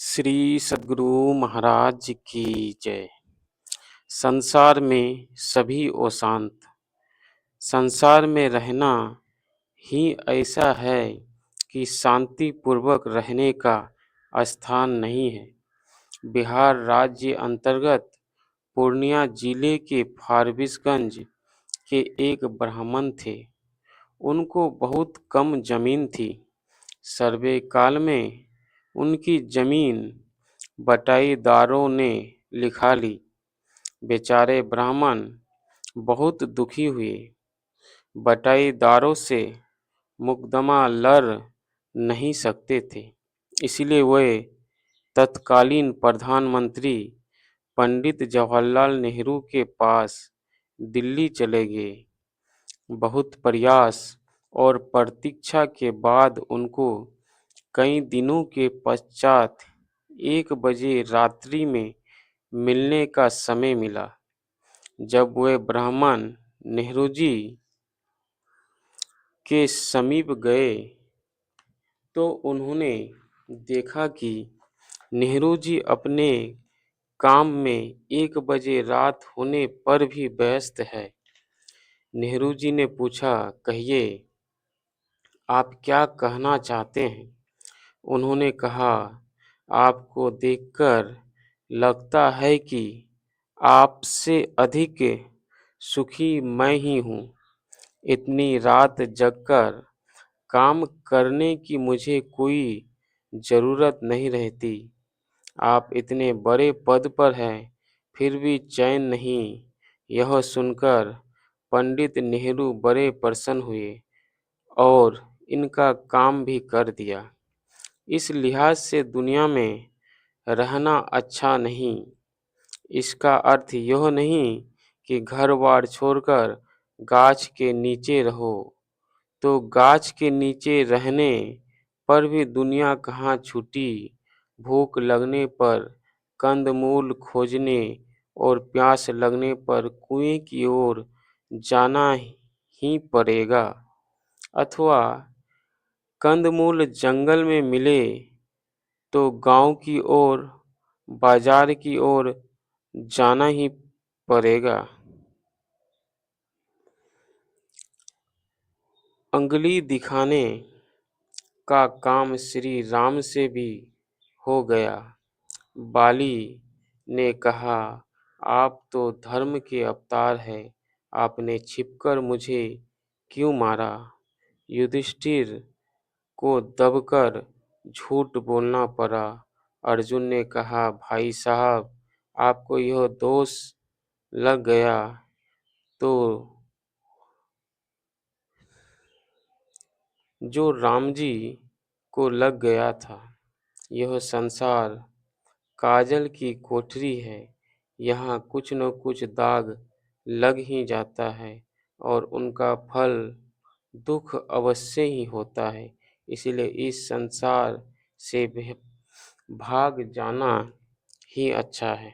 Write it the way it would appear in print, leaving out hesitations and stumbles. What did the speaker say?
श्री सद्गुरु महाराज की जय। संसार में सभी ओ शांत, संसार में रहना ही ऐसा है कि शांति पूर्वक रहने का स्थान नहीं है। बिहार राज्य अंतर्गत पूर्णिया जिले के फारबिसगंज के एक ब्राह्मण थे। उनको बहुत कम जमीन थी। सर्वे काल में उनकी जमीन बटाईदारों ने लिखा ली। बेचारे ब्राह्मण बहुत दुखी हुए। बटाईदारों से मुकदमा लड़ नहीं सकते थे, इसलिए वे तत्कालीन प्रधानमंत्री पंडित जवाहरलाल नेहरू के पास दिल्ली चले गए। बहुत प्रयास और प्रतीक्षा के बाद उनको कई दिनों के पश्चात 1 बजे रात्रि में मिलने का समय मिला। जब वे ब्राह्मण नेहरू जी के समीप गए तो उन्होंने देखा कि नेहरू जी अपने काम में 1 बजे रात होने पर भी व्यस्त है। नेहरू जी ने पूछा, कहिए, आप क्या कहना चाहते हैं? उन्होंने कहा, आपको देखकर लगता है कि आपसे अधिक सुखी मैं ही हूँ। इतनी रात जगकर काम करने की मुझे कोई ज़रूरत नहीं रहती। आप इतने बड़े पद पर हैं, फिर भी चैन नहीं। यह सुनकर पंडित नेहरू बड़े प्रसन्न हुए और इनका काम भी कर दिया। इस लिहाज से दुनिया में रहना अच्छा नहीं। इसका अर्थ यह नहीं कि घर बार छोड़कर गाछ के नीचे रहो। तो गाछ के नीचे रहने पर भी दुनिया कहाँ छूटी। भूख लगने पर कंदमूल खोजने और प्यास लगने पर कुएं की ओर जाना ही पड़ेगा, अथवा कंदमूल जंगल में मिले तो गांव की ओर, बाजार की ओर जाना ही पड़ेगा। अंगुली दिखाने का काम श्री राम से भी हो गया। बाली ने कहा, आप तो धर्म के अवतार हैं, आपने छिपकर मुझे क्यों मारा? युधिष्ठिर को दबकर झूठ बोलना पड़ा। अर्जुन ने कहा, भाई साहब, आपको यह दोष लग गया तो जो राम जी को लग गया था। यह संसार काजल की कोठरी है, यहाँ कुछ न कुछ दाग लग ही जाता है और उनका फल दुख अवश्य ही होता है। इसलिए इस संसार से भाग जाना ही अच्छा है।